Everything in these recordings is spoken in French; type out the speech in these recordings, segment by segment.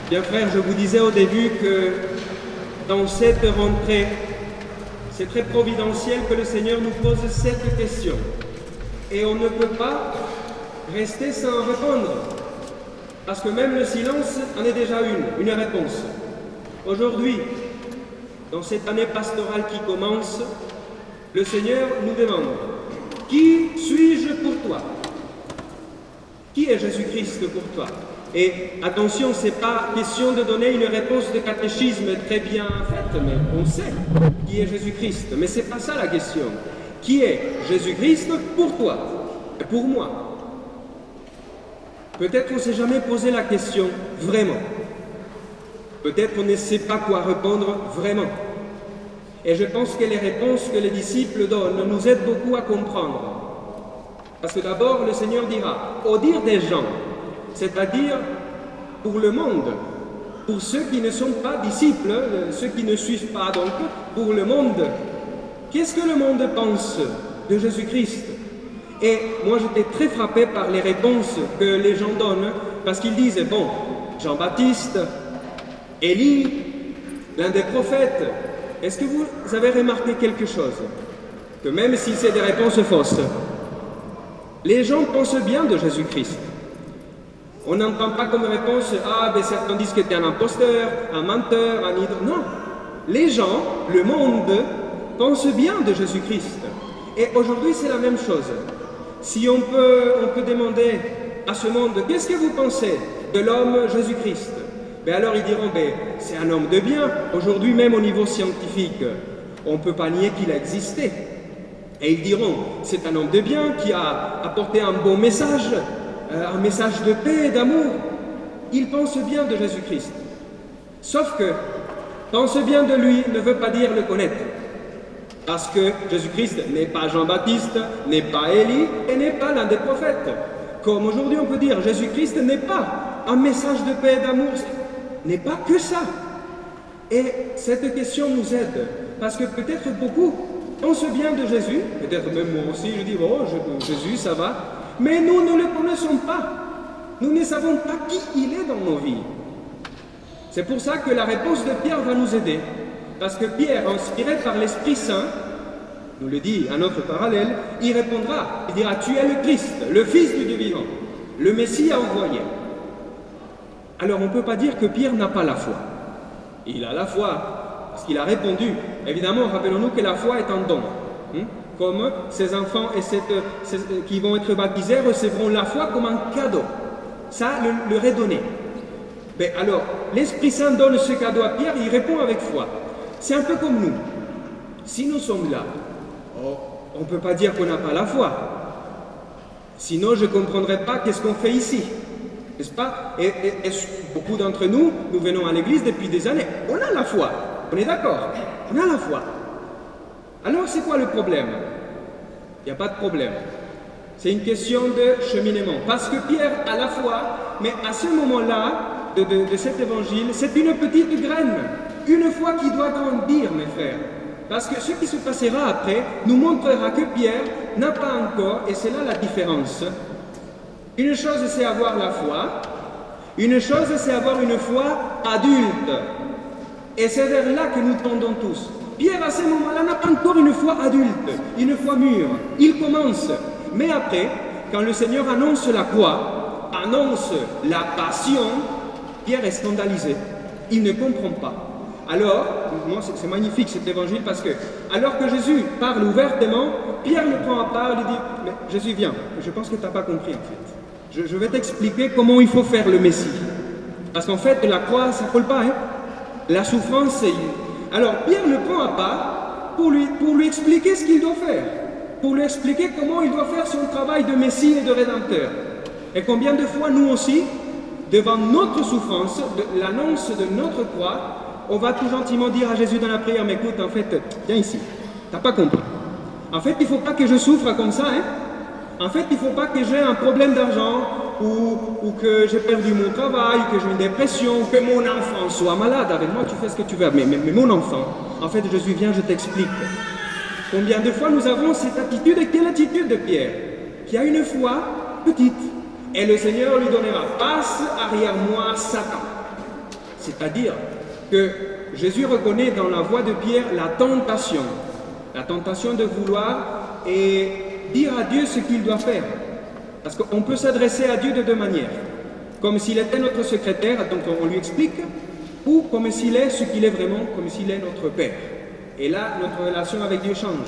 Bien frère, je vous disais au début que dans cette rentrée, c'est très providentiel que le Seigneur nous pose cette question. Et on ne peut pas rester sans répondre. Parce que même le silence en est déjà une réponse. Aujourd'hui, dans cette année pastorale qui commence, le Seigneur nous demande « Qui suis-je pour toi ?» Qui est Jésus-Christ pour toi? Et attention, ce n'est pas question de donner une réponse de catéchisme très bien faite, mais on sait qui est Jésus-Christ. Mais ce n'est pas ça la question. Qui est Jésus-Christ pour toi et pour moi? Peut-être qu'on ne s'est jamais posé la question vraiment. Peut-être qu'on ne sait pas quoi répondre vraiment. Et je pense que les réponses que les disciples donnent nous aident beaucoup à comprendre. Parce que d'abord, le Seigneur dira, au dire des gens, c'est-à-dire pour le monde, pour ceux qui ne sont pas disciples, ceux qui ne suivent pas donc, pour le monde, qu'est-ce que le monde pense de Jésus-Christ? Et moi j'étais très frappé par les réponses que les gens donnent, parce qu'ils disent, bon, Jean-Baptiste, Élie, l'un des prophètes, est-ce que vous avez remarqué quelque chose? Que même si c'est des réponses fausses, les gens pensent bien de Jésus-Christ. On n'entend pas comme réponse « Ah, ben certains disent que tu es un imposteur, un menteur, un idole. » Non, les gens, le monde, pensent bien de Jésus-Christ. Et aujourd'hui, c'est la même chose. Si on peut demander à ce monde « Qu'est-ce que vous pensez de l'homme Jésus-Christ ?» Ben alors ils diront ben, « C'est un homme de bien. » Aujourd'hui, même au niveau scientifique, on ne peut pas nier qu'il a existé. Et ils diront, c'est un homme de bien qui a apporté un bon message, un message de paix et d'amour. Ils pensent bien de Jésus-Christ. Sauf que, penser bien de lui ne veut pas dire le connaître. Parce que Jésus-Christ n'est pas Jean-Baptiste, n'est pas Élie et n'est pas l'un des prophètes. Comme aujourd'hui on peut dire, Jésus-Christ n'est pas un message de paix et d'amour, n'est pas que ça. Et cette question nous aide, parce que peut-être beaucoup pensent bien de Jésus, peut-être même moi aussi, je dis, oh, Jésus, ça va, mais nous ne le connaissons pas. Nous ne savons pas qui il est dans nos vies. C'est pour ça que la réponse de Pierre va nous aider. Parce que Pierre, inspiré par l'Esprit Saint, nous le dit un autre parallèle, il répondra, il dira, tu es le Christ, le Fils du Dieu vivant, le Messie a envoyé. Alors on ne peut pas dire que Pierre n'a pas la foi. Il a la foi. Parce qu'il a répondu. Évidemment, rappelons-nous que la foi est un don. Comme ces enfants qui vont être baptisés recevront la foi comme un cadeau. Ça leur est donné. Mais alors, l'Esprit Saint donne ce cadeau à Pierre, il répond avec foi. C'est un peu comme nous. Si nous sommes là, on ne peut pas dire qu'on n'a pas la foi. Sinon, je ne comprendrais pas qu'est-ce qu'on fait ici. N'est-ce pas? Et beaucoup d'entre nous, nous venons à l'église depuis des années. On a la foi. On est d'accord, on a la foi. Alors c'est quoi le problème? Il n'y a pas de problème. C'est une question de cheminement. Parce que Pierre a la foi, mais à ce moment-là de cet évangile, c'est une petite graine. Une foi qui doit grandir, mes frères. Parce que ce qui se passera après nous montrera que Pierre n'a pas encore, et c'est là la différence. Une chose c'est avoir la foi, une chose c'est avoir une foi adulte. Et c'est vers là que nous tendons tous. Pierre, à ce moment-là, n'a pas encore une foi adulte, une foi mûre. Il commence. Mais après, quand le Seigneur annonce la croix, annonce la passion, Pierre est scandalisé. Il ne comprend pas. Alors, moi, c'est magnifique cet évangile parce que, alors que Jésus parle ouvertement, Pierre le prend à part et lui dit, mais Jésus, viens, je pense que tu n'as pas compris en fait. Je vais t'expliquer comment il faut faire le Messie. Parce qu'en fait, la croix, ça ne colle pas, hein. La souffrance, c'est... Alors, Pierre le prend à part pour lui expliquer ce qu'il doit faire, pour lui expliquer comment il doit faire son travail de Messie et de Rédempteur. Et combien de fois, nous aussi, devant notre souffrance, l'annonce de notre croix, on va tout gentiment dire à Jésus dans la prière, mais écoute, en fait, viens ici, t'as pas compris. En fait, il ne faut pas que je souffre comme ça, hein. En fait, il ne faut pas que j'ai un problème d'argent, ou que j'ai perdu mon travail, que j'ai une dépression, ou que mon enfant soit malade. Avec moi, tu fais ce que tu veux. Mais mon enfant, en fait, Jésus, viens, je t'explique. Combien de fois nous avons cette attitude? Et quelle attitude de Pierre? Qui a une foi petite. Et le Seigneur lui donnera, passe arrière moi, Satan. C'est-à-dire que Jésus reconnaît dans la voix de Pierre la tentation de vouloir et dire à Dieu ce qu'il doit faire. Parce qu'on peut s'adresser à Dieu de deux manières. Comme s'il était notre secrétaire, donc on lui explique, ou comme s'il est ce qu'il est vraiment, comme s'il est notre Père. Et là, notre relation avec Dieu change.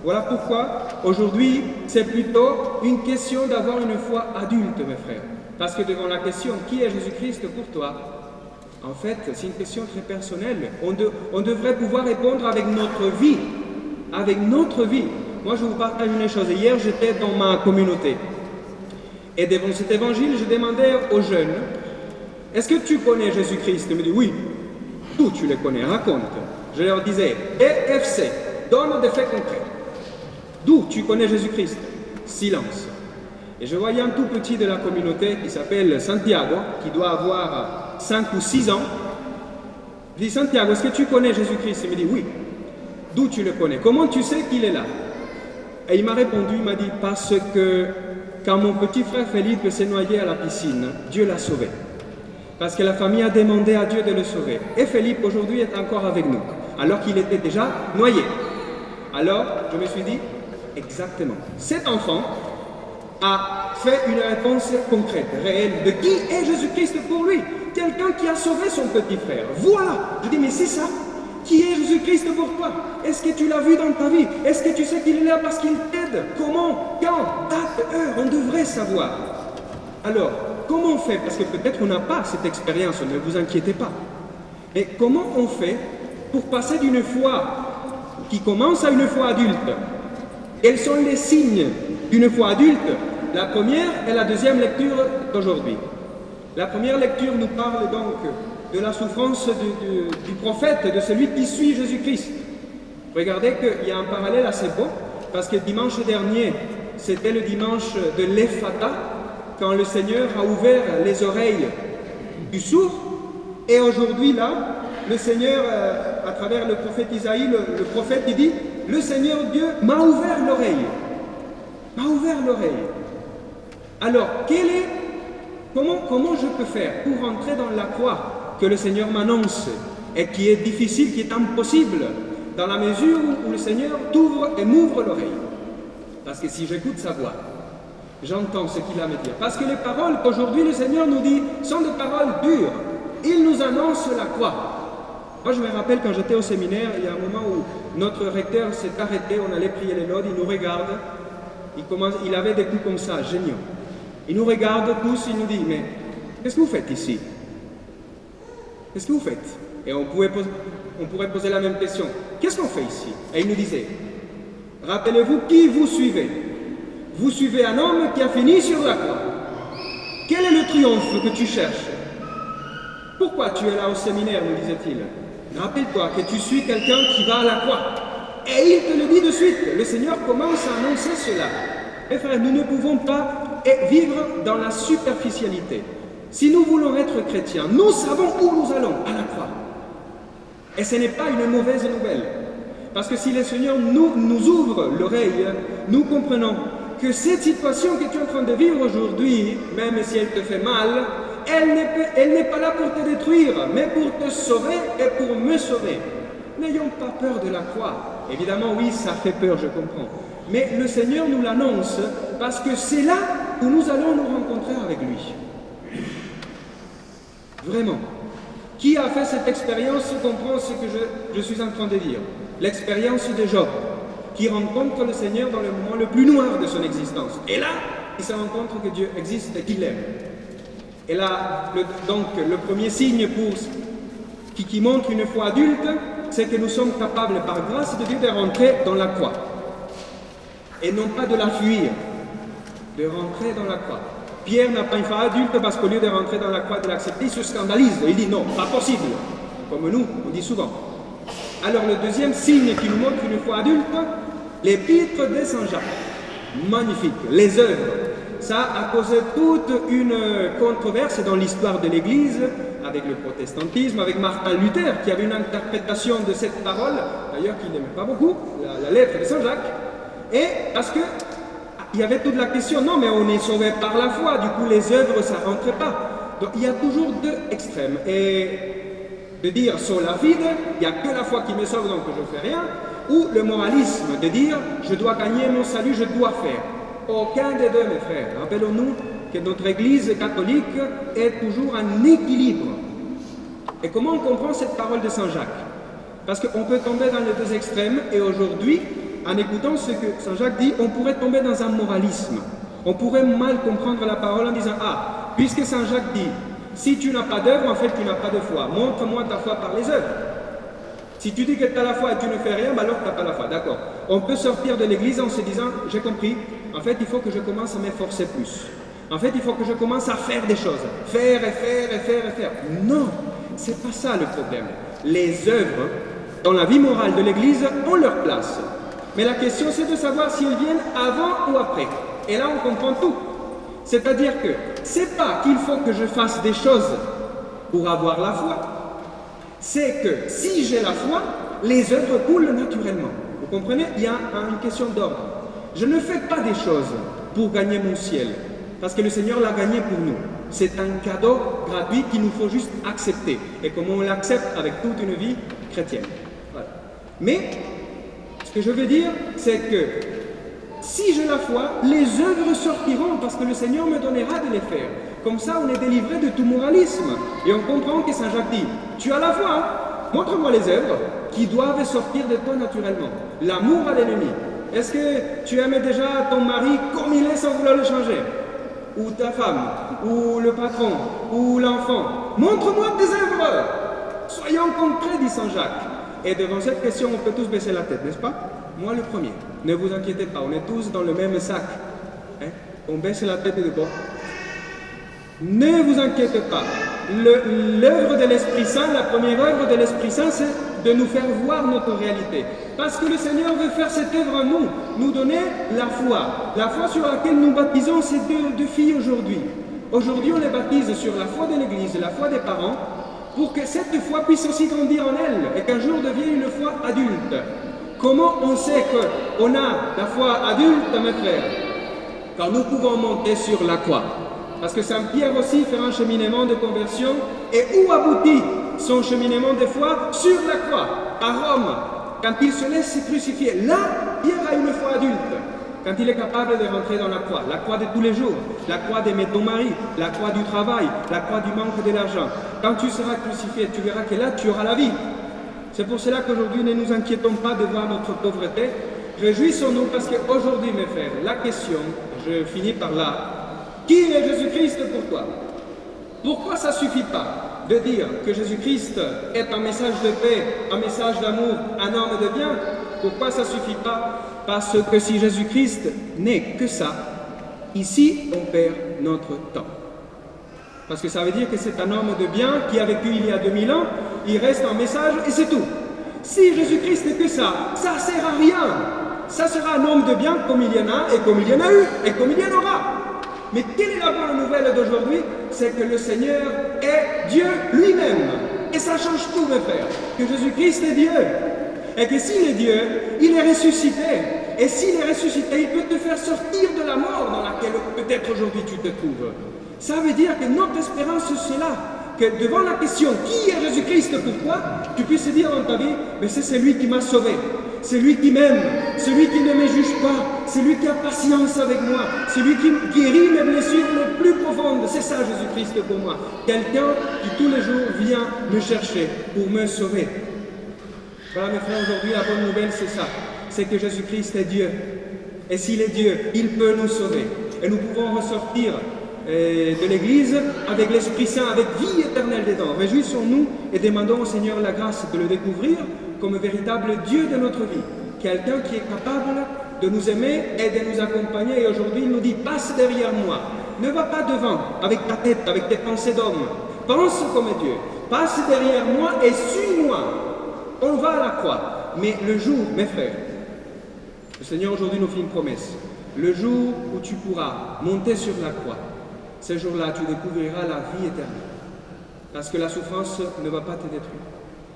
Voilà pourquoi, aujourd'hui, c'est plutôt une question d'avoir une foi adulte, mes frères. Parce que devant la question « Qui est Jésus-Christ pour toi ?», en fait, c'est une question très personnelle. On devrait pouvoir répondre avec notre vie. Avec notre vie. Moi, je vous partage une chose. Hier, j'étais dans ma communauté. Et devant cet évangile, je demandais aux jeunes, « Est-ce que tu connais Jésus-Christ ?» Ils me disent « Oui. » « D'où tu le connais? Raconte. » Je leur disais, EFC, donne des faits concrets. D'où tu connais Jésus-Christ? Silence. Et je voyais un tout petit de la communauté qui s'appelle Santiago, qui doit avoir 5 ou 6 ans. Je dis, Santiago, est-ce que tu connais Jésus-Christ? Il me dit, oui. D'où tu le connais? Comment tu sais qu'il est là? Et il m'a répondu, il m'a dit, parce que quand mon petit frère Philippe s'est noyé à la piscine, Dieu l'a sauvé. Parce que la famille a demandé à Dieu de le sauver. Et Philippe, aujourd'hui, est encore avec nous, alors qu'il était déjà noyé. Alors, je me suis dit, exactement. Cet enfant a fait une réponse concrète, réelle, de qui est Jésus-Christ pour lui. Quelqu'un qui a sauvé son petit frère. Voilà. Je dis, mais c'est ça. Qui est Jésus-Christ pour toi? Est-ce que tu l'as vu dans ta vie? Est-ce que tu sais qu'il est là parce qu'il t'aide? Comment? Quand? Date, heure? On devrait savoir. Alors, comment on fait? Parce que peut-être on n'a pas cette expérience, ne vous inquiétez pas. Mais comment on fait pour passer d'une foi qui commence à une foi adulte? Quels sont les signes d'une foi adulte? La première et la deuxième lecture d'aujourd'hui. La première lecture nous parle donc de la souffrance du prophète, de celui qui suit Jésus-Christ. Regardez qu'il y a un parallèle assez beau, parce que dimanche dernier, c'était le dimanche de l'Ephata, quand le Seigneur a ouvert les oreilles du sourd, et aujourd'hui là, le Seigneur, à travers le prophète Isaïe, le prophète, il dit, le Seigneur Dieu m'a ouvert l'oreille. M'a ouvert l'oreille. Alors, comment je peux faire pour entrer dans la croix que le Seigneur m'annonce et qui est difficile, qui est impossible, dans la mesure où le Seigneur t'ouvre et m'ouvre l'oreille? Parce que si j'écoute sa voix, j'entends ce qu'il a à me dire. Parce que les paroles qu'aujourd'hui le Seigneur nous dit sont des paroles dures. Il nous annonce la croix. Moi, je me rappelle quand j'étais au séminaire, il y a un moment où notre recteur s'est arrêté, on allait prier les laudes, il nous regarde, il avait des coups comme ça, géniaux. Il nous regarde tous, il nous dit, mais qu'est-ce que vous faites ici? Qu'est-ce que vous faites? Et on pourrait poser la même question. Qu'est-ce qu'on fait ici? Et il nous disait, rappelez-vous qui vous suivez. Vous suivez un homme qui a fini sur la croix. Quel est le triomphe que tu cherches? Pourquoi tu es là au séminaire, nous disait-il? Rappelle-toi que tu suis quelqu'un qui va à la croix. Et il te le dit de suite. Le Seigneur commence à annoncer cela. Mes frères, nous ne pouvons pas vivre dans la superficialité. Si nous voulons être chrétiens, nous savons où nous allons, à la croix. Et ce n'est pas une mauvaise nouvelle. Parce que si le Seigneur nous ouvre l'oreille, nous comprenons que cette situation que tu es en train de vivre aujourd'hui, même si elle te fait mal, elle n'est pas là pour te détruire, mais pour te sauver et pour me sauver. N'ayons pas peur de la croix. Évidemment, oui, ça fait peur, je comprends. Mais le Seigneur nous l'annonce parce que c'est là où nous allons nous rencontrer avec lui. Vraiment. Qui a fait cette expérience comprend ce que je suis en train de dire. L'expérience de Job, qui rencontre le Seigneur dans le moment le plus noir de son existence. Et là, il se rend compte que Dieu existe et qu'il l'aime. Et là, donc, le premier signe qui montre une foi adulte, c'est que nous sommes capables, par grâce de Dieu, de rentrer dans la croix. Et non pas de la fuir, de rentrer dans la croix. Pierre n'a pas une foi adulte parce qu'au lieu de rentrer dans la croix et de l'accepter, il se scandalise. Il dit non, pas possible. Comme nous, on dit souvent. Alors le deuxième signe qui nous montre une foi adulte, l'épître de Saint Jacques. Magnifique. Les œuvres. Ça a causé toute une controverse dans l'histoire de l'Église, avec le protestantisme, avec Martin Luther, qui avait une interprétation de cette parole, d'ailleurs qu'il n'aimait pas beaucoup, la lettre de Saint Jacques, et parce que il y avait toute la question, non mais on est sauvé par la foi, du coup les œuvres ça ne rentrait pas. Donc il y a toujours deux extrêmes, et de dire sola fide, il n'y a que la foi qui me sauve donc je ne fais rien, ou le moralisme de dire je dois gagner mon salut, je dois faire. Aucun des deux, mes frères. Rappelons-nous que notre Église catholique est toujours un équilibre. Et comment on comprend cette parole de Saint Jacques? Parce qu'on peut tomber dans les deux extrêmes, et aujourd'hui, en écoutant ce que Saint Jacques dit, on pourrait tomber dans un moralisme. On pourrait mal comprendre la parole en disant « Ah, puisque Saint Jacques dit, si tu n'as pas d'œuvre, en fait tu n'as pas de foi. Montre-moi ta foi par les œuvres. Si tu dis que tu as la foi et tu ne fais rien, bah alors tu n'as pas la foi. » D'accord. On peut sortir de l'église en se disant « J'ai compris, en fait il faut que je commence à m'efforcer plus. En fait il faut que je commence à faire des choses. Faire et faire et faire et faire. » Non, c'est pas ça le problème. Les œuvres dans la vie morale de l'église ont leur place. Mais la question c'est de savoir s'ils viennent avant ou après. Et là on comprend tout. C'est-à-dire que c'est pas qu'il faut que je fasse des choses pour avoir la foi. C'est que si j'ai la foi, les œuvres coulent naturellement. Vous comprenez? Il y a une question d'ordre. Je ne fais pas des choses pour gagner mon ciel, parce que le Seigneur l'a gagné pour nous. C'est un cadeau gratuit qu'il nous faut juste accepter. Et comment on l'accepte avec toute une vie chrétienne. Voilà. Mais, ce que je veux dire, c'est que si j'ai la foi, les œuvres sortiront parce que le Seigneur me donnera de les faire. Comme ça, on est délivré de tout moralisme. Et on comprend que Saint Jacques dit, tu as la foi, hein? Montre-moi les œuvres qui doivent sortir de toi naturellement. L'amour à l'ennemi. Est-ce que tu aimes déjà ton mari comme il est sans vouloir le changer? Ou ta femme, ou le patron, ou l'enfant? Montre-moi tes œuvres. Soyons concrets, dit Saint Jacques. Et devant cette question, on peut tous baisser la tête, n'est-ce pas? Moi le premier. Ne vous inquiétez pas, on est tous dans le même sac. Hein? On baisse la tête de bon. Ne vous inquiétez pas. L'œuvre de l'Esprit Saint, la première œuvre de l'Esprit Saint, c'est de nous faire voir notre réalité. Parce que le Seigneur veut faire cette œuvre en nous, nous donner la foi. La foi sur laquelle nous baptisons ces deux filles aujourd'hui. Aujourd'hui, on les baptise sur la foi de l'Église, la foi des parents, pour que cette foi puisse aussi grandir en elles et qu'un jour devienne une foi adulte. Comment on sait qu'on a la foi adulte, mes frères? Quand nous pouvons monter sur la croix. Parce que Saint Pierre aussi fait un cheminement de conversion. Et où aboutit son cheminement de foi? Sur la croix, à Rome. Quand il se laisse crucifier, là, Pierre a une foi adulte. Quand il est capable de rentrer dans la croix de tous les jours, la croix d'aimer ton mari, la croix du travail, la croix du manque de l'argent. Quand tu seras crucifié, tu verras que là, tu auras la vie. C'est pour cela qu'aujourd'hui, ne nous inquiétons pas de voir notre pauvreté. Réjouissons-nous parce qu'aujourd'hui, mes frères, la question, je finis par là, qui est Jésus-Christ pour toi? Pourquoi ça ne suffit pas de dire que Jésus-Christ est un message de paix, un message d'amour, un homme de bien? Pourquoi ça ne suffit pas? Parce que si Jésus-Christ n'est que ça, ici on perd notre temps. Parce que ça veut dire que c'est un homme de bien qui a vécu il y a 2000 ans, il reste un message et c'est tout. Si Jésus-Christ n'est que ça, ça ne sert à rien. Ça sera un homme de bien comme il y en a et comme il y en a eu et comme il y en aura. Mais quelle est la bonne nouvelle d'aujourd'hui? C'est que le Seigneur est Dieu lui-même. Et ça change tout, mes frères. Que Jésus-Christ est Dieu. Et que s'il est Dieu, il est ressuscité. Et s'il est ressuscité, il peut te faire sortir de la mort dans laquelle peut-être aujourd'hui tu te trouves. Ça veut dire que notre espérance, c'est là. Que devant la question « Qui est Jésus-Christ pour toi ?», tu puisses dire dans ta vie « Mais c'est celui qui m'a sauvé. C'est lui qui m'aime. Celui qui ne me juge pas. C'est lui qui a patience avec moi. C'est lui qui guérit mes blessures les plus profondes. » C'est ça Jésus-Christ pour moi. Quelqu'un qui tous les jours vient me chercher pour me sauver. Voilà mes frères, aujourd'hui la bonne nouvelle c'est ça. C'est que Jésus-Christ est Dieu. Et s'il est Dieu, il peut nous sauver. Et nous pouvons ressortir de l'Église avec l'Esprit Saint, avec vie éternelle dedans. Réjouissons-nous et demandons au Seigneur la grâce de le découvrir comme véritable Dieu de notre vie. Quelqu'un qui est capable de nous aimer et de nous accompagner. Et aujourd'hui, il nous dit, passe derrière moi. Ne va pas devant avec ta tête, avec tes pensées d'homme. Pense comme Dieu. Passe derrière moi et suis-moi. On va à la croix. Mais le jour, mes frères, le Seigneur aujourd'hui nous fait une promesse. Le jour où tu pourras monter sur la croix, ce jour-là, tu découvriras la vie éternelle. Parce que la souffrance ne va pas te détruire.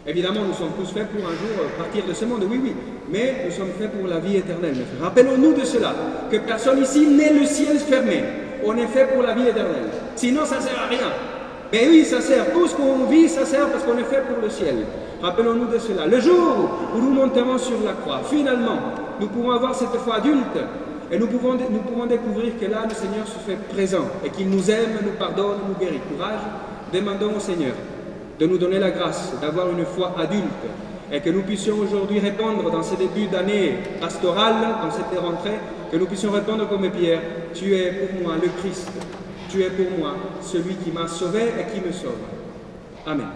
Évidemment, nous sommes tous faits pour un jour partir de ce monde, oui, mais nous sommes faits pour la vie éternelle. Rappelons-nous de cela, que personne ici n'est le ciel fermé. On est fait pour la vie éternelle. Sinon, ça ne sert à rien. Mais oui, ça sert. Tout ce qu'on vit, ça sert parce qu'on est fait pour le ciel. Rappelons-nous de cela. Le jour où nous monterons sur la croix, finalement, nous pourrons avoir cette foi adulte et nous pourrons découvrir que là, le Seigneur se fait présent et qu'il nous aime, nous pardonne, nous guérit. Courage, demandons au Seigneur de nous donner la grâce d'avoir une foi adulte et que nous puissions aujourd'hui répondre dans ce début d'année pastorale, dans cette rentrée, que nous puissions répondre comme Pierre, tu es pour moi le Christ, tu es pour moi celui qui m'a sauvé et qui me sauve. Amen.